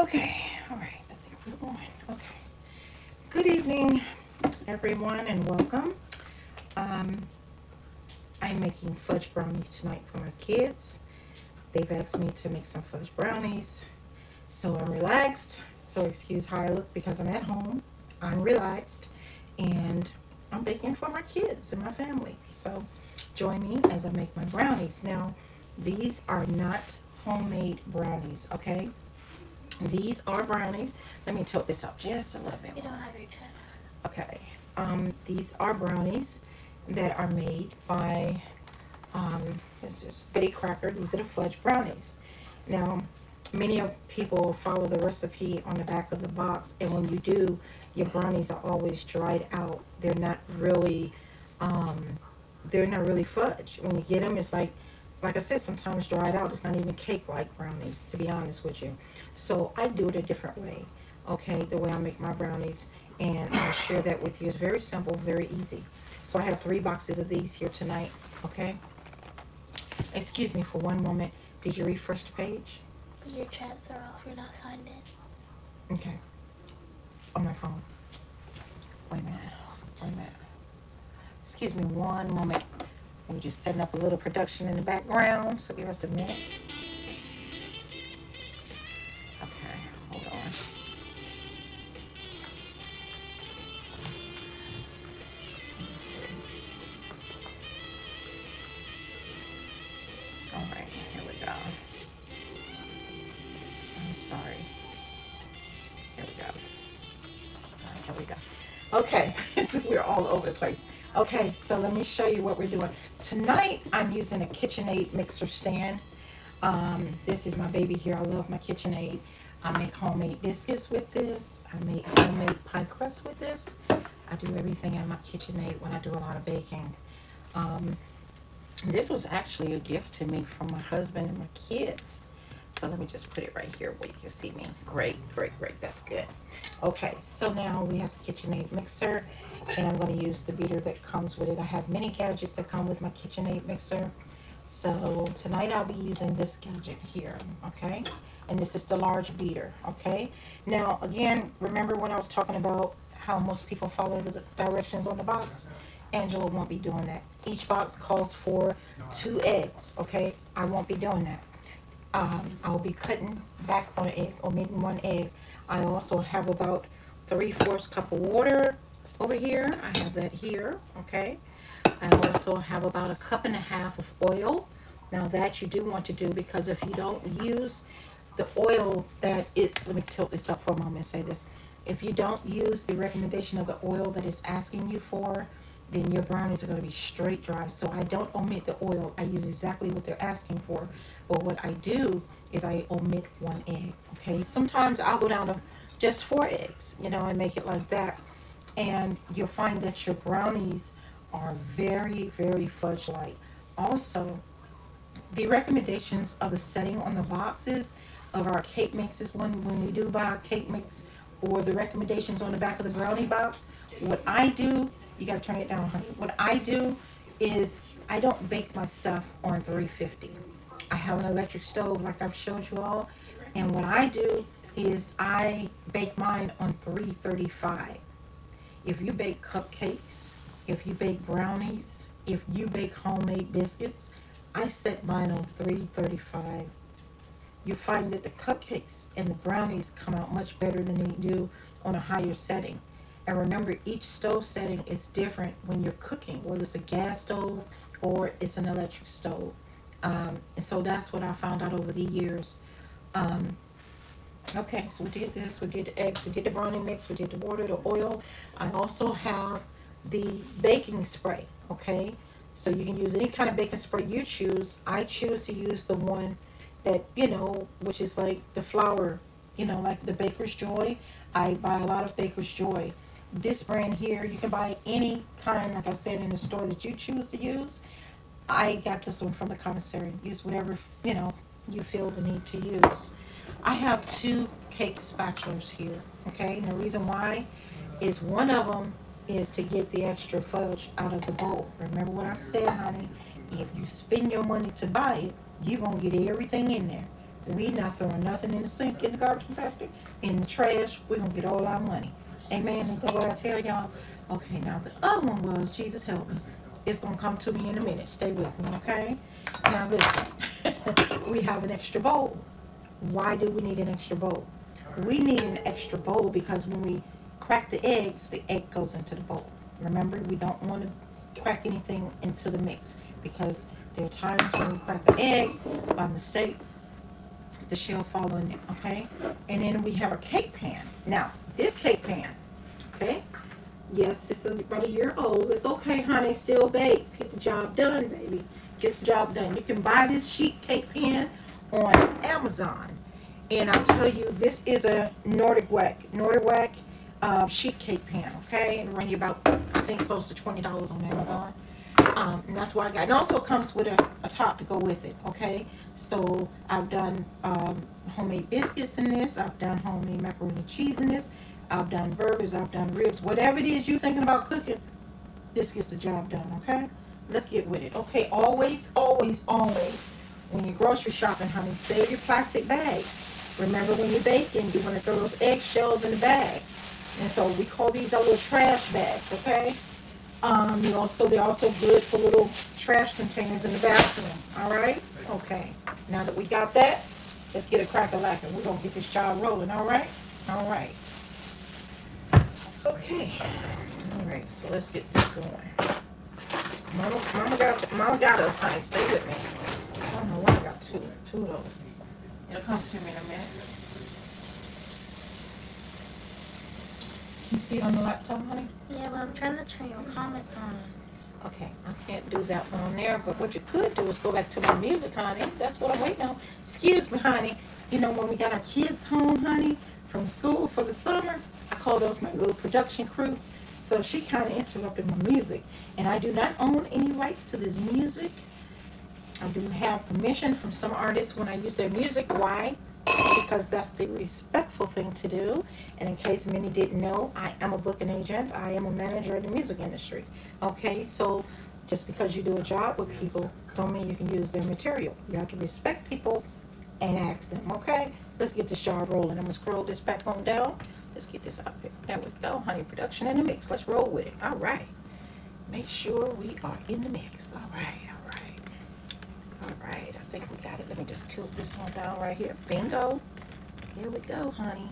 Okay, all right, I think we're going. Okay. Good evening, everyone, and welcome. Um, I'm making fudge brownies tonight for my kids. They've asked me to make some fudge brownies, so I'm relaxed. So excuse how I look because I'm at home. I'm relaxed, and I'm baking for my kids and my family. So join me as I make my brownies. Now, these are not homemade brownies, okay? These are brownies. Let me tilt this up just a little bit You more. don't have your check. Okay. These are brownies that are made by this is Betty Crocker. These are the fudge brownies. Now, many of people follow the recipe on the back of the box, and when you do, your brownies are always dried out. Um, they're not really fudge. When you get them, it's like I said, sometimes dried out. It's not even cake-like brownies, to be honest with you. So I do it a different way. Okay, the way I make my brownies, and I'll share that with you. It's very simple, very easy. So I have 3 boxes of these here tonight. Okay. Excuse me for one moment. Did you refresh the page? But your chats are off. You're not signed in. Okay. On my phone. Wait a minute. Wait a minute. Excuse me one moment. I'm just setting up a little production in the background. So give us a minute. Okay. Hold on. Let me see. All right. Here we go. I'm sorry. Here we go. All right. Here we go. Okay. So we're all over the place. Okay, so let me show you what we're doing. Tonight, I'm using a KitchenAid mixer stand. This is my baby here. I love my KitchenAid. I make homemade biscuits with this. I make homemade pie crust with this. I do everything in my KitchenAid when I do a lot of baking. Um, this was actually a gift to me from my husband and my kids. So let me just put it right here where you can see me. Great, great, great. That's good. Okay, so now we have the KitchenAid mixer, and I'm going to use the beater that comes with it. I have many gadgets that come with my KitchenAid mixer. So tonight I'll be using this gadget here, okay? And this is the large beater, okay? Now, again, remember when I was talking about how most people follow the directions on the box? Angela won't be doing that. Each box calls for 2 eggs, okay? I won't be doing that. I'll be cutting back on an egg, omitting 1 egg. I also have about 3/4 cup of water over here. I have that here, okay? I also have about 1.5 cups of oil. Now that you do want to do, because if you don't use the oil that it's, let me tilt this up for a moment and say this. If you don't use the recommendation of the oil that it's asking you for, then your brownies are going to be straight dry. So I don't omit the oil. I use exactly what they're asking for. But what I do is I omit 1 egg. Okay, sometimes I'll go down to just 4 eggs, and make it like that. And you'll find that your brownies are very, very fudge-like. Also, the recommendations of the setting on the boxes of our cake mixes, when we do buy a cake mix, or the recommendations on the back of the brownie box, what I do, you gotta turn it down, honey. What I do is I don't bake my stuff on 350. I have an electric stove like I've showed you all, and what I do is I bake mine on 335. If you bake cupcakes, if you bake brownies, if you bake homemade biscuits, I set mine on 335. You find that the cupcakes and the brownies come out much better than they do on a higher setting. And remember, each stove setting is different when you're cooking, whether it's a gas stove or it's an electric stove. And so that's what I found out over the years. Okay, so we did this, we did the eggs, we did the brownie mix, we did the water, the oil. I also have the baking spray, okay? So you can use any kind of baking spray you choose. I choose to use the one that, which is like the flour, like the Baker's Joy. I buy a lot of Baker's Joy. This brand here, you can buy any kind, like I said, in the store that you choose to use. I got this one from the commissary. Use whatever, you feel the need to use. I have 2 cake spatulas here, okay? And the reason why is one of them is to get the extra fudge out of the bowl. Remember what I said, honey? If you spend your money to buy it, you're going to get everything in there. We not throwing nothing in the sink, in the garbage compactor, in the trash. We're gonna get all our money. Amen. And that's what I tell y'all. Okay, now the other one was Jesus help me. It's gonna come to me in a minute. Stay with me, okay? Now listen. We have an extra bowl. Why do we need an extra bowl? We need an extra bowl because when we crack the eggs, the egg goes into the bowl. Remember, we don't want to crack anything into the mix because there are times when we crack an egg by mistake, the shell fall in it, okay? And then we have a cake pan. Now, this cake pan, okay? Yes, it's about a year old. It's okay, honey. Still bakes. Get the job done, baby. Gets the job done. You can buy this sheet cake pan on Amazon. And I'll tell you, this is a Nordic Whack sheet cake pan, okay? And run you about, I think, close to $20 on Amazon. And that's why I got it. And also comes with a top to go with it, okay? So I've done homemade biscuits in this. I've done homemade macaroni and cheese in this. I've done burgers. I've done ribs. Whatever it is you're thinking about cooking, this gets the job done, okay? Let's get with it, okay? Always, always, always, when you're grocery shopping, honey, save your plastic bags. Remember, when you're baking, you want to throw those eggshells in the bag. And so we call these our little trash bags, okay? They're also good for little trash containers in the bathroom. All right? Okay. Now that we got that, let's get a crack-a-lackin'. We're gonna get this child rolling. All right? All right. Okay. All right. So let's get this going. Mama got us, honey. Stay with me. I don't know why I got two of those. It'll come to me in a minute. You see it on the laptop, honey? Yeah, but I'm trying to turn your comments on. Okay, I can't do that one on there, but what you could do is go back to my music, honey. That's what I'm waiting on. Excuse me, honey. You know, when we got our kids home, honey, from school for the summer, I call those my little production crew. So she kind of interrupted my music. And I do not own any rights to this music. I do have permission from some artists when I use their music. Why? Because that's the respectful thing to do. And in case many didn't know, I am a booking agent. I am a manager in the music industry. Okay, so just because you do a job with people don't mean you can use their material. You have to respect people and ask them. Okay, let's get this job rolling. I'm gonna scroll this back on down. Let's get this up here. There we go, honey. Production in the mix. Let's roll with it. All right. Make sure we are in the mix. All right. All right, I think we got it. Let me just tilt this one down right here. Bingo. Here we go, honey.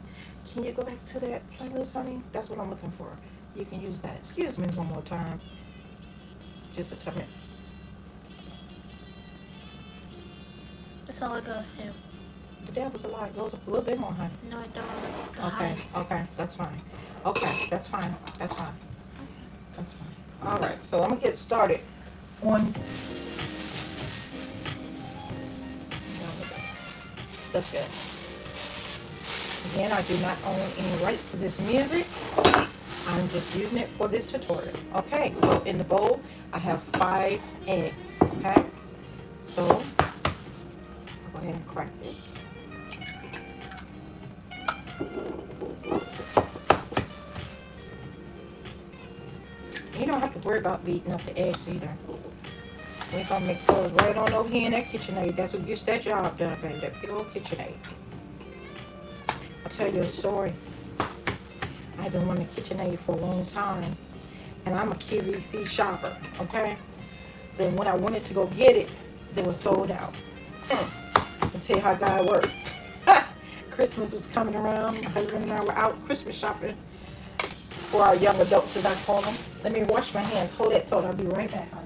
Can you go back to that playlist, honey? That's what I'm looking for. You can use that. Excuse me one more time. Just a minute. That's all it goes to. The devil's a lie. It goes up a little bit more, honey. No, it don't. It's the Okay, highest. okay, that's fine. Okay, that's fine. That's fine. That's fine. All right, so I'm going to get started on... That's good. Again, I do not own any rights to this music. I'm just using it for this tutorial. Okay, so in the bowl, I have 5 eggs. Okay, so I'll go ahead and crack this. You don't have to worry about beating up the eggs either. We're gonna mix those right on over here in that KitchenAid. That's what gets that job done, baby. That big old KitchenAid. I'll tell you a story. I've been wanting a KitchenAid for a long time, and I'm a QVC shopper. Okay, so when I wanted to go get it, they were sold out. I'll tell you how God works. Christmas was coming around. My husband and I were out Christmas shopping for our young adults, as I call them. Let me wash my hands. Hold that thought. I'll be right back, honey.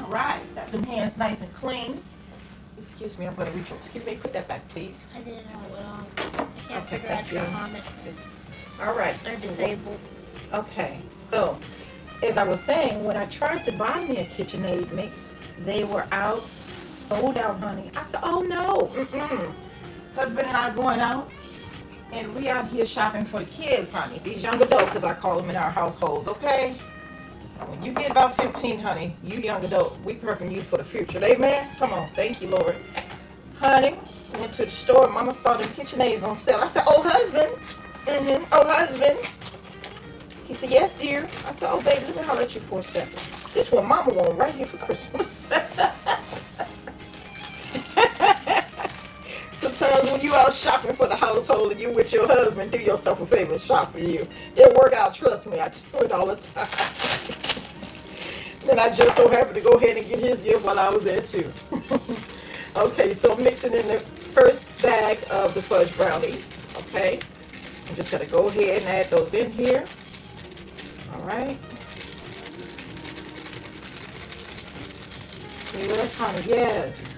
Right, got them hands nice and clean. Excuse me, I'm going to reach. Excuse me, put that back, please. I didn't know it I can't Okay, figure out thank your you. comments. All right. They're so- disabled. Okay, so as I was saying, when I tried to buy me a KitchenAid mix, they were out sold out, honey. I said, oh no. Husband and I are going out, and we out here shopping for the kids, honey. These young adults, as I call them in our households, okay? When you get about 15, honey, you young adult, we prepping you for the future. Amen? Come on. Thank you, Lord. Honey, went to the store. Mama saw the KitchenAids on sale. I said, oh, husband. Oh, husband. He said, yes, dear. I said, oh, baby, let me holler at you for a second. This one Mama want right here for Christmas. Sometimes when you out shopping for the household and you with your husband, do yourself a favor and shop for you. It'll work out, trust me. I do it all the time. And I just so happened to go ahead and get his gift while I was there too. Okay, so I'm mixing in the first bag of the fudge brownies. Okay, I'm just gonna go ahead and add those in here. All right. Yes, honey, yes.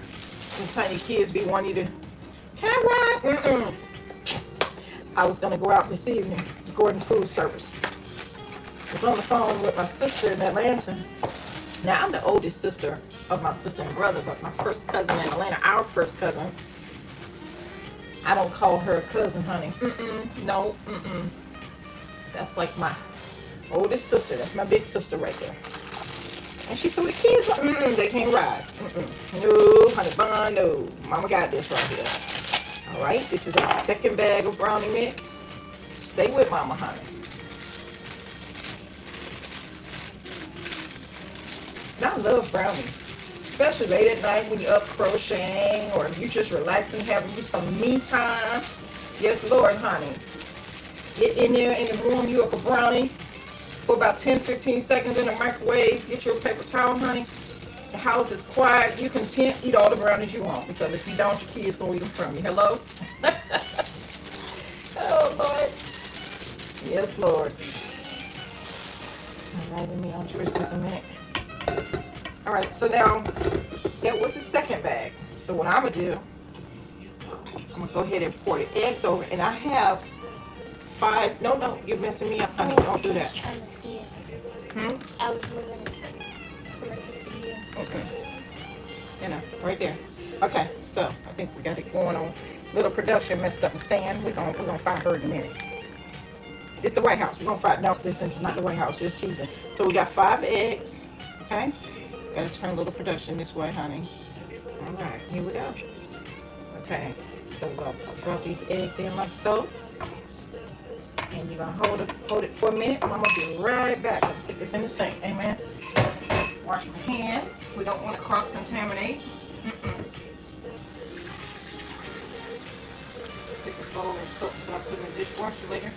Sometimes your kids be wanting you to, can I ride? I was gonna go out this evening, Gordon Food Service. I was on the phone with my sister in Atlanta. Now, I'm the oldest sister of my sister and brother, but my first cousin in Atlanta, our first cousin, I don't call her a cousin, honey. No. That's like my oldest sister. That's my big sister right there. And she said, well, the kids, they can't ride. No, honey bun, no. Mama got this right here. All right, this is a second bag of brownie mix. Stay with Mama, honey. And I love brownies, especially late at night when you're up crocheting or you just relaxing, having you some me time. Yes, Lord, honey. Get in there and warm you up a brownie for about 10-15 seconds in the microwave. Get your paper towel, honey. The house is quiet. You content. Eat all the brownies you want, because if you don't, your kids gonna eat them from you. Hello? Oh, Lord. Yes, Lord. All right, let me untwist this a minute. All right, so now that was the second bag. So what I'm gonna do, I'm gonna go ahead and pour the eggs over, and I have 5. No, you're messing me up, honey. Don't do that. I was trying to see it. I was moving it so they could see you. Okay. You know, right there. Okay, so I think we got it going on. Little production messed up and stand. We're gonna find her in a minute. It's the White House. We're gonna find. No, this is not the White House. Just teasing. So we got 5 eggs. Okay. Gotta turn a little production this way, honey. All right, here we go. Okay, so we'll drop these eggs in like so. And you're gonna hold it for a minute. I'm gonna be right back. Put this in the sink, amen. Wash my hands. We don't want to cross-contaminate. Pick this bowl and soap so I put it in the dishwasher later.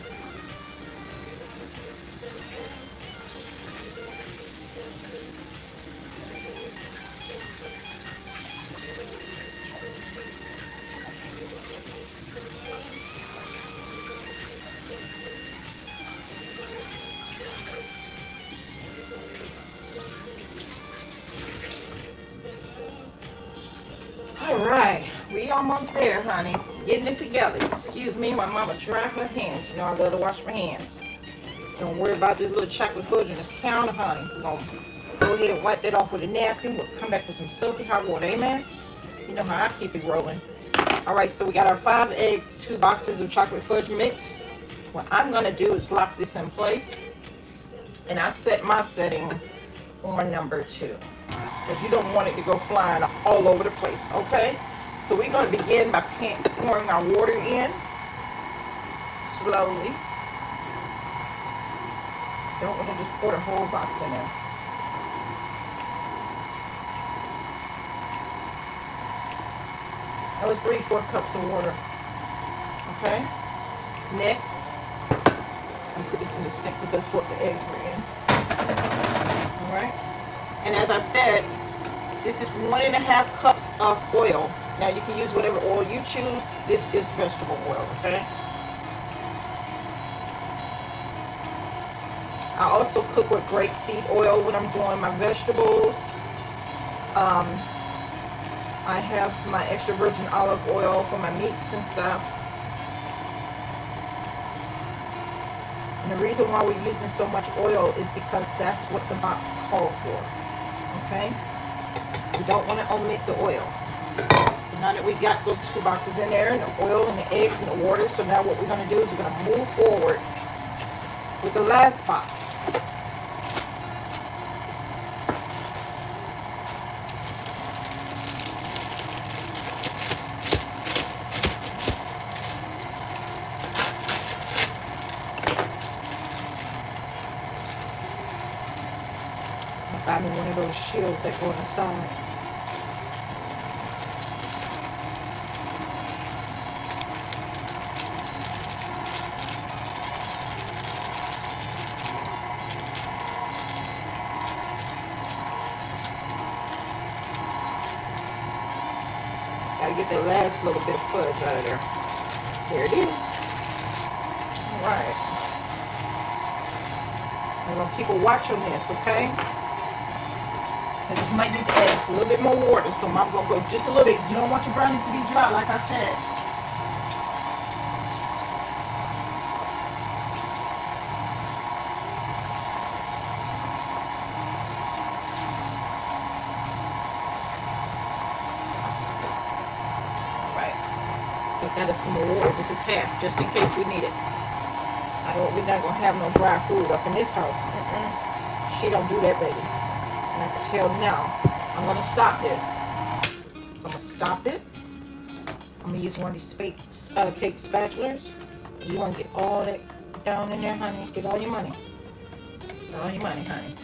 Alright, we almost there, honey. Getting it together. Excuse me while Mama dry her hands. You know I love to wash my hands. Don't worry about this little chocolate fudge on this counter, honey. We're going to go ahead and wipe that off with a napkin. We'll come back with some soapy hot water, amen? You know how I keep it rolling. Alright, so we got our 5 eggs, 2 boxes of chocolate fudge mix. What I'm going to do is lock this in place. And I set my setting on number 2. Because you don't want it to go flying all over the place, okay? So we're going to begin by pouring our water in slowly. Don't want to just pour the whole box in there. That was 3-4 cups of water, okay? Next, I'm put this in the sink because that's what the eggs were in. All right? And as I said, this is 1.5 cups of oil. Now you can use whatever oil you choose. This is vegetable oil, okay? I also cook with grapeseed oil when I'm doing my vegetables. I have my extra virgin olive oil for my meats and stuff. And the reason why we're using so much oil is because that's what the box called for. Okay? You don't want to omit the oil. Now that we got those 2 boxes in there, and the oil and the eggs and the water, so now what we're going to do is we're going to move forward with the last box. Buy me one of those shields that go on the side. Gotta get that last little bit of fudge out of there. There it is. Alright. I'm gonna keep a watch on this, okay? And you might need to add just a little bit more water, so I'm gonna go just a little bit. You don't want your brownies to be dry, like I said. So that is some more water. This is half, just in case we need it. We're not gonna have no dry food up in this house. She don't do that, baby. And I can tell now. I'm gonna stop this. So I'm gonna stop it. I'm gonna use one of these cake spatulas. You wanna get all that down in there, honey. Get all your money. Get all your money, honey.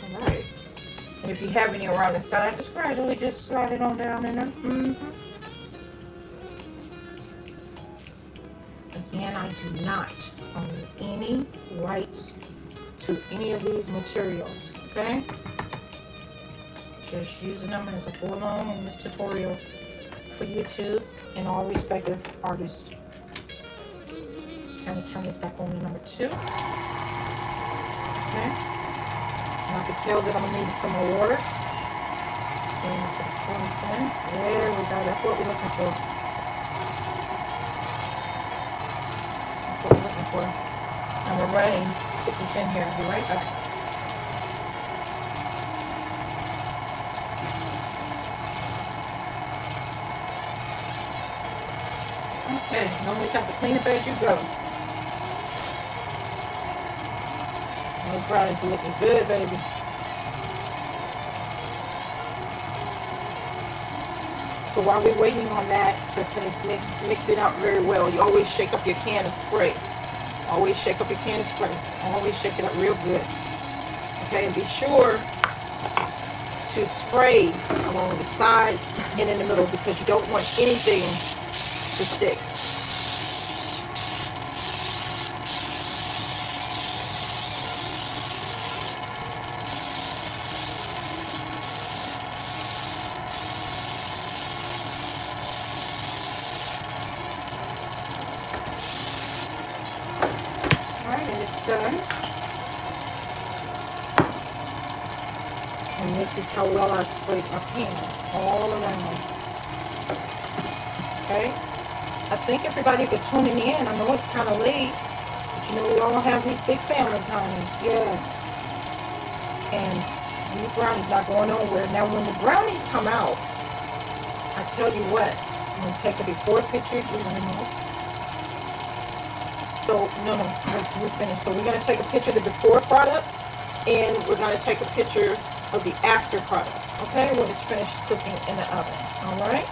All right. And if you have any around the side, just gradually just slide it on down in there. Again, I do not own any rights to any of these materials, okay? Just using them as a go along in this tutorial for YouTube and all respective artists. I'm gonna turn this back on to number 2. Okay? And I can tell that I'm gonna need some more water. So I'm just gonna pour this in. There we go. That's what we're looking for. That's what we're looking for. And we're ready to put this in here. I'll be right back. Okay, you always have to clean up as you go. Those brownies are looking good, baby. So while we're waiting on that to finish mix it out very well, you always shake up your can of spray. Always shake up your can of spray. Always shake it up real good. Okay, and be sure to spray along the sides and in the middle because you don't want anything to stick. Alright, and it's done. And this is how well I sprayed my pan all around. Okay? I thank everybody for tuning in. I know it's kind of late, but you know we all have these big families, honey. Yes. And these brownies not going nowhere. Now when the brownies come out, I tell you what, I'm going to take a before picture. So, no, we're finished. So we're going to take a picture of the before product, and we're going to take a picture of the after product, okay, when it's finished cooking in the oven, all right?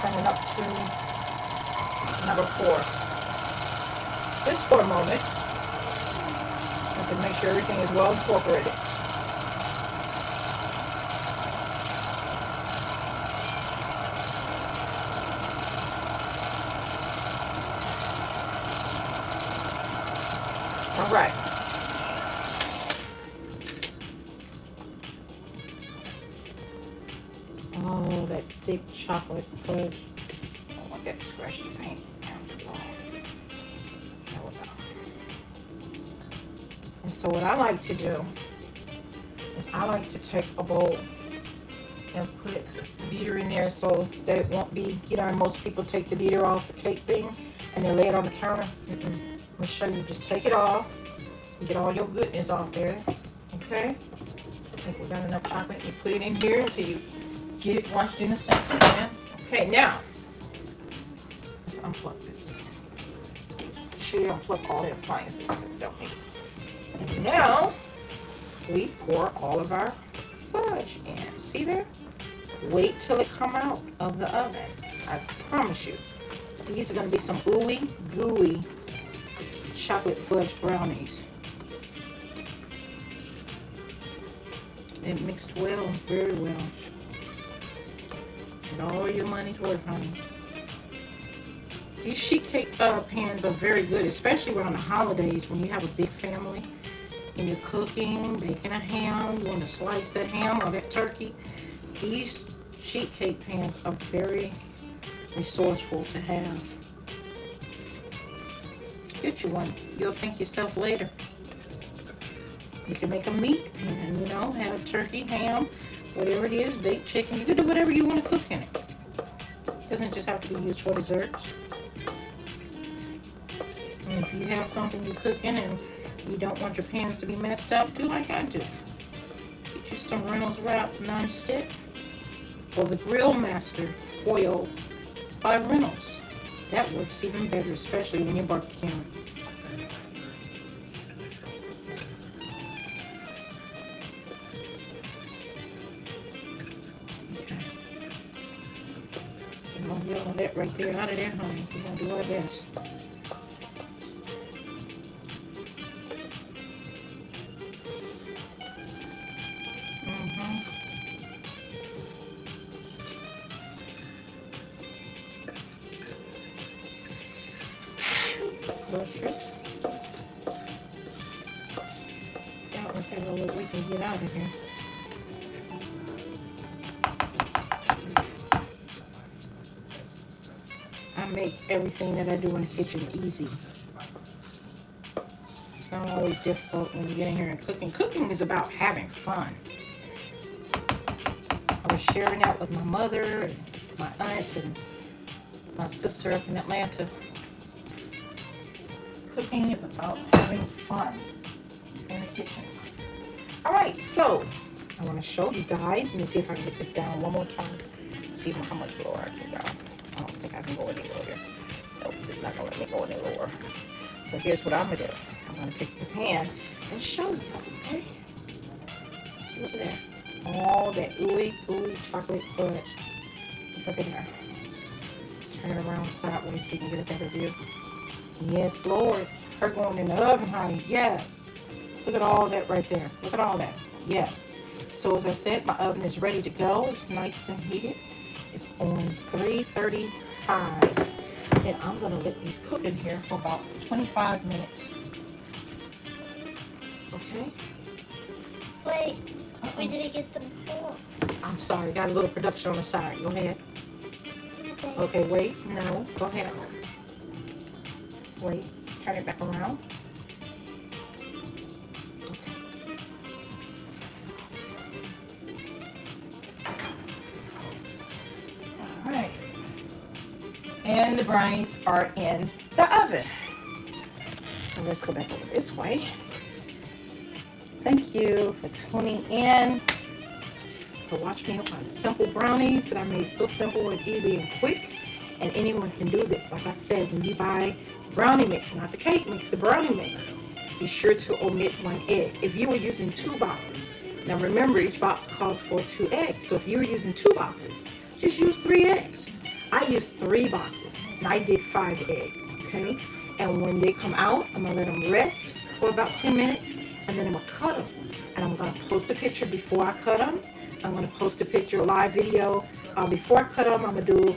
Turn it up to number 4. Just for a moment. I have to make sure everything is well incorporated. All right. Oh, that thick chocolate fudge. Oh, I got to scratch the paint. And so what I like to do is I like to take a bowl and put the beater in there so that it won't be, you know, most people take the beater off the cake thing and they lay it on the counter. Let me show you. Just take it off. Get all your goodness off there. Okay? I think we got enough chocolate. You put it in here until you get it washed in the sink. Yeah? Okay, now let's unplug this. Make sure you unplug all the appliances that we don't need. And now we pour all of our fudge in. See there? Wait till it come out of the oven. I promise you. These are going to be some ooey gooey chocolate fudge brownies. It mixed well, very well. Get all your money's worth, honey. These sheet cake pans are very good, especially around the holidays when you have a big family and you're cooking, baking a ham. You want to slice that ham or that turkey. These sheet cake pans are very resourceful to have. Get you one. You'll thank yourself later. You can make a meat pan, you know, have turkey, ham, whatever it is, baked chicken. You can do whatever you want to cook in it. It doesn't just have to be used for desserts. And if you have something you cook in and you don't want your pans to be messed up, do like I do. Get you some Reynolds Wrap non-stick or the Grill Master foil by Reynolds. That works even better, especially when you're barbecuing. We're gonna get all that right there out of there, honey. We're gonna do our best. Delicious. Yeah, we'll take a look. We can get out of here. I make everything that I do in the kitchen easy. It's not always difficult when you get in here and cooking. Cooking is about having fun. I was sharing that with my mother and my aunt and my sister up in Atlanta. Cooking is about having fun in the kitchen. All right, so I want to show you guys. Let me see if I can get this down one more time. See how much lower I can go. I don't think I can go any lower. Nope, it's not going to let me go any lower. So here's what I'm going to do. I'm going to pick the pan and show you, okay? See, look at that. All that ooey gooey chocolate fudge. Look at that. Turn it around sideways so you can get a better view. Yes, Lord. Her going in the oven, honey. Yes. Look at all that right there. Look at all that. Yes. So as I said, my oven is ready to go. It's nice and heated. It's on 335. And I'm going to let these cook in here for about 25 minutes. Okay? Wait, where did I get them for? I'm sorry. Got a little production on the side. Go ahead. Okay. Okay, wait. No. Go ahead. Wait. Turn it back around. Okay. All right. And the brownies are in the oven. So let's go back over this way. Thank you for tuning in to watch me with my simple brownies that I made so simple and easy and quick. And anyone can do this. Like I said, when you buy brownie mix, not the cake mix, the brownie mix, be sure to omit 1 egg. If you were using 2 boxes, now remember each box calls for 2 eggs. So if you were using 2 boxes, just use 3 eggs. I used 3 boxes and I did 5 eggs, okay? And when they come out, I'm gonna let them rest for about 10 minutes and then I'm gonna cut them. And I'm gonna post a picture before I cut them. I'm gonna post a picture, a live video. Before I cut them, I'm gonna do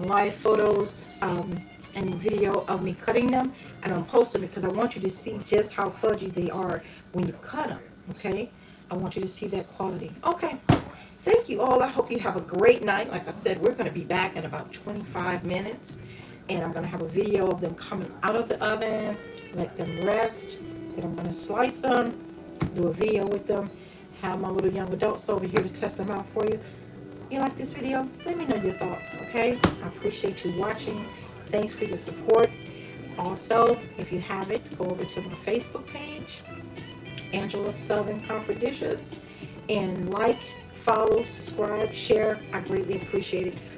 live photos and video of me cutting them, and I'll post them because I want you to see just how fudgy they are when you cut them, okay? I want you to see that quality. Okay, thank you all. I hope you have a great night. Like I said, we're going to be back in about 25 minutes, and I'm going to have a video of them coming out of the oven, let them rest, then I'm going to slice them, do a video with them, have my little young adults over here to test them out for you. You like this video? Let me know your thoughts, okay? I appreciate you watching. Thanks for your support. Also, if you haven't, go over to my Facebook page, Angela Southern Comfort Dishes, and like, follow, subscribe, share. I greatly appreciate it.